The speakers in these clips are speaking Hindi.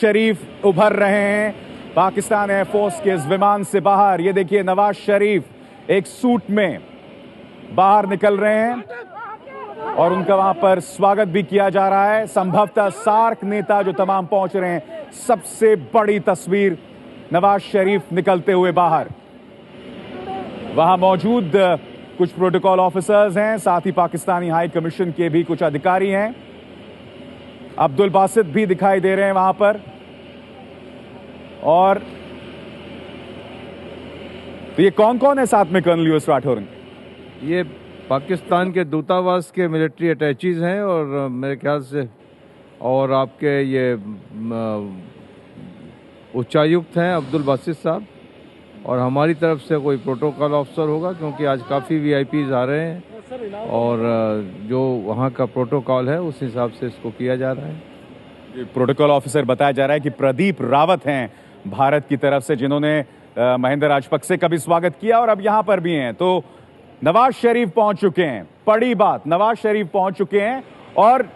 शरीफ उभर रहे हैं पाकिस्तान एयरफोर्स के इस विमान से बाहर। ये देखिए नवाज शरीफ एक सूट में बाहर निकल रहे हैं और उनका वहां पर स्वागत भी किया जा रहा है। संभवतः सार्क नेता जो तमाम पहुंच रहे हैं, सबसे बड़ी तस्वीर नवाज शरीफ निकलते हुए बाहर। वहां मौजूद कुछ प्रोटोकॉल ऑफिसर्स हैं, साथ ही पाकिस्तानी हाई कमीशन के भी कुछ अधिकारी हैं। अब्दुल बासित भी दिखाई दे रहे हैं वहां पर। और तो ये कौन कौन है साथ में कर्नल यूएस राठौर? ये पाकिस्तान के दूतावास के मिलिट्री अटैचीज हैं और मेरे ख्याल से और आपके ये उच्चायुक्त हैं अब्दुल बासित साहब, और हमारी तरफ से कोई प्रोटोकॉल ऑफिसर होगा क्योंकि आज काफ़ी वीआईपीज आ रहे हैं और जो वहाँ का प्रोटोकॉल है उस हिसाब से इसको किया जा रहा है। प्रोटोकॉल ऑफिसर बताया जा रहा है कि प्रदीप रावत हैं भारत की तरफ से, जिन्होंने महिंदा राजपक्से का भी स्वागत किया और अब यहां पर भी हैं। तो नवाज शरीफ पहुंच चुके हैं, बड़ी बात, नवाज शरीफ पहुंच चुके हैं। और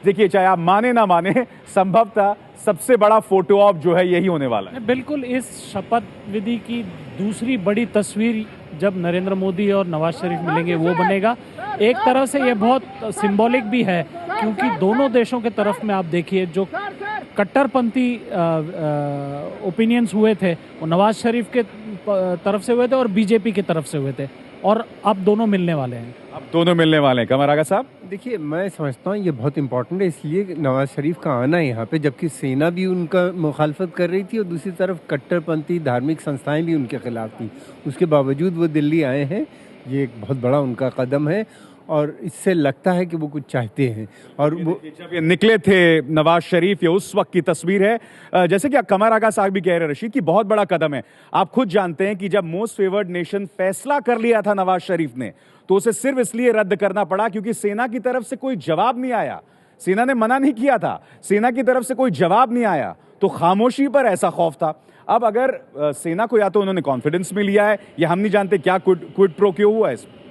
देखिए, चाहे आप माने ना माने, संभवतः सबसे बड़ा फोटो ऑप जो है यही होने वाला है। बिल्कुल, इस शपथ विधि की दूसरी बड़ी तस्वीर जब नरेंद्र मोदी और नवाज शरीफ मिलेंगे वो बनेगा। एक तरह से ये बहुत सिंबॉलिक भी है क्योंकि दोनों देशों के तरफ में आप देखिए जो कट्टरपंथी ओपिनियंस हुए थे वो नवाज शरीफ के तरफ से हुए थे और बीजेपी की तरफ से हुए थे, और अब दोनों मिलने वाले हैं। अब दोनों मिलने वाले हैं। कमर आगा साहब, देखिए, मैं समझता हूँ ये बहुत इंपॉर्टेंट है इसलिए नवाज शरीफ का आना यहाँ पे, जबकि सेना भी उनका मुखालफत कर रही थी और दूसरी तरफ कट्टरपंथी धार्मिक संस्थाएं भी उनके खिलाफ थी। उसके बावजूद वो दिल्ली आए हैं। ये एक बहुत बड़ा उनका कदम है और इससे लगता है कि वो कुछ चाहते हैं। और वो जब ये निकले थे नवाज शरीफ, ये उस वक्त की तस्वीर है। जैसे कि कमर आगा साहब भी कह रहे हैं रशीद, कि बहुत बड़ा कदम है। आप खुद जानते हैं कि जब मोस्ट फेवर्ड नेशन फैसला कर लिया था नवाज शरीफ ने, तो उसे सिर्फ इसलिए रद्द करना पड़ा क्योंकि सेना की तरफ से कोई जवाब नहीं आया। सेना ने मना नहीं किया था, सेना की तरफ से कोई जवाब नहीं आया, तो खामोशी पर ऐसा खौफ था। अब अगर सेना को या तो उन्होंने कॉन्फिडेंस में लिया है या हम नहीं जानते क्या क्विड प्रो क्यों हुआ है इसमें।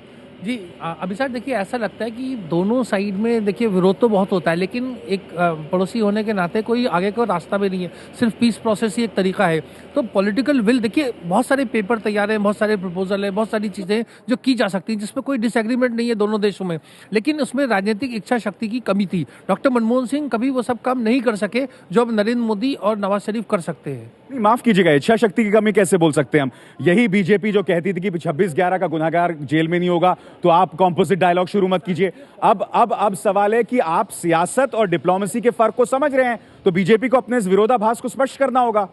जी अभिषेक, देखिए ऐसा लगता है कि दोनों साइड में देखिए विरोध तो बहुत होता है, लेकिन एक पड़ोसी होने के नाते कोई आगे का रास्ता भी नहीं है। सिर्फ पीस प्रोसेस ही एक तरीका है। तो पॉलिटिकल विल, देखिए बहुत सारे पेपर तैयार हैं, बहुत सारे प्रपोजल हैं, बहुत सारी चीज़ें जो की जा सकती हैं जिसमें कोई डिसएग्रीमेंट नहीं है दोनों देशों में, लेकिन उसमें राजनीतिक इच्छा शक्ति की कमी थी। डॉक्टर मनमोहन सिंह कभी वो सब काम नहीं कर सके जो अब नरेंद्र मोदी और नवाज शरीफ कर सकते हैं। नहीं, माफ कीजिएगा, इच्छा शक्ति की कमी कैसे बोल सकते हैं हम? यही बीजेपी जो कहती थी कि 26/11 का गुनहगार जेल में नहीं होगा, तो आप कॉम्पोजिट डायलॉग शुरू मत कीजिए। अब सवाल है कि आप सियासत और डिप्लोमेसी के फर्क को समझ रहे हैं, तो बीजेपी को अपने इस विरोधाभास को स्पष्ट करना होगा,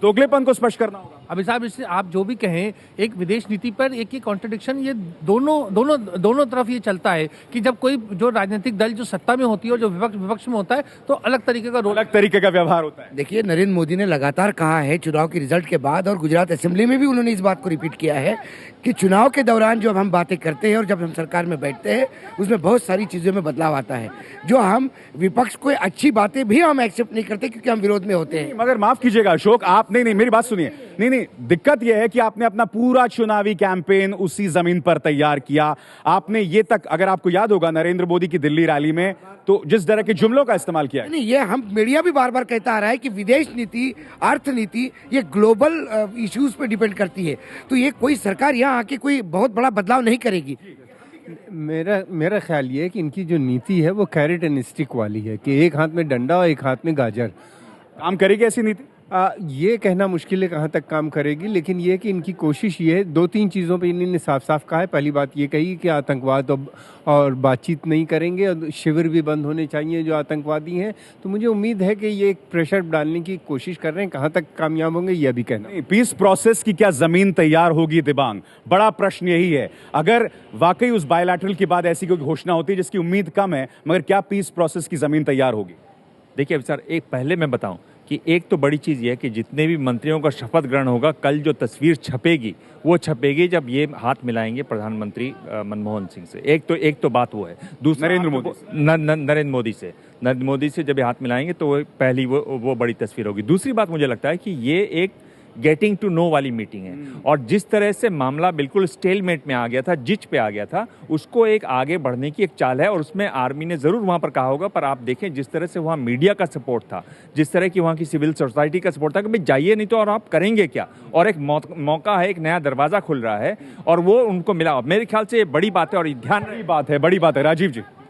दोगलेपन को स्पष्ट करना होगा। अभी साहब, इससे आप जो भी कहें, एक विदेश नीति पर एक ही कॉन्ट्रडिक्शन, ये दोनों तरफ ये चलता है कि जब कोई जो राजनीतिक दल जो सत्ता में होती है और जो विपक्ष में होता है तो अलग तरीके का अलग तरीके का व्यवहार होता है। देखिए, नरेंद्र मोदी ने लगातार कहा है चुनाव के रिजल्ट के बाद, और गुजरात असेंबली में भी उन्होंने इस बात को रिपीट किया है कि चुनाव के दौरान जब हम बातें करते हैं और जब हम सरकार में बैठते हैं उसमें बहुत सारी चीज़ों में बदलाव आता है, जो हम विपक्ष को अच्छी बातें भी हम एक्सेप्ट नहीं करते क्योंकि हम विरोध में होते हैं। मगर माफ कीजिएगा अशोक, आप नहीं, मेरी बात सुनिए। नहीं, दिक्कत यह है कि आपने अपना पूरा चुनावी कैंपेन उसी जमीन पर तैयार किया। आपने ये तक, अगर आपको याद होगा नरेंद्र मोदी की दिल्ली रैली में, तो जिस तरह के जुमलों का इस्तेमाल किया है। नहीं, ये हम मीडिया भी बार बार कहता आ रहा है कि विदेश नीति, अर्थनीति ये ग्लोबल इश्यूज पे डिपेंड करती है, तो ये कोई सरकार यहाँ आके कोई बहुत बड़ा बदलाव नहीं करेगी। मेरा ख्याल ये है कि इनकी जो नीति है वो कैरेट एंड स्टिक वाली है कि एक हाथ में डंडा और एक हाथ में गाजर। काम करेगी ऐसी नीति? ये कहना मुश्किल है कहाँ तक काम करेगी, लेकिन ये कि इनकी कोशिश ये है, 2-3 चीज़ों पे इन्होंने साफ साफ कहा है। पहली बात ये कही कि आतंकवाद और बातचीत नहीं करेंगे और शिविर भी बंद होने चाहिए जो आतंकवादी हैं। तो मुझे उम्मीद है कि ये एक प्रेशर डालने की कोशिश कर रहे हैं। कहाँ तक कामयाब होंगे यह भी कहना। पीस प्रोसेस की क्या जमीन तैयार होगी दिबांग? बड़ा प्रश्न यही है। अगर वाकई उस बायलैटरल के बाद ऐसी कोई घोषणा होती है जिसकी उम्मीद कम है, मगर क्या पीस प्रोसेस की जमीन तैयार होगी? देखिए सर, एक पहले मैं बताऊं कि एक तो बड़ी चीज़ ये है कि जितने भी मंत्रियों का शपथ ग्रहण होगा, कल जो तस्वीर छपेगी वो छपेगी जब ये हाथ मिलाएंगे प्रधानमंत्री मनमोहन सिंह से। एक तो बात वो है। दूसरा नरेंद्र मोदी से जब ये हाथ मिलाएंगे तो वो पहली वो बड़ी तस्वीर होगी। दूसरी बात मुझे लगता है कि ये एक गेटिंग टू नो वाली मीटिंग है। और जिस तरह से मामला बिल्कुल स्टेलमेट में आ गया था, जिच पे आ गया था, उसको एक आगे बढ़ने की एक चाल है। और उसमें आर्मी ने ज़रूर वहाँ पर कहा होगा, पर आप देखें जिस तरह से वहाँ मीडिया का सपोर्ट था, जिस तरह की वहाँ की सिविल सोसाइटी का सपोर्ट था कि भाई जाइए, नहीं तो और आप करेंगे क्या। और एक मौका है, एक नया दरवाज़ा खुल रहा है और वो उनको मिला। मेरे ख्याल से ये बड़ी बात है और ध्यान बड़ी बात है राजीव जी।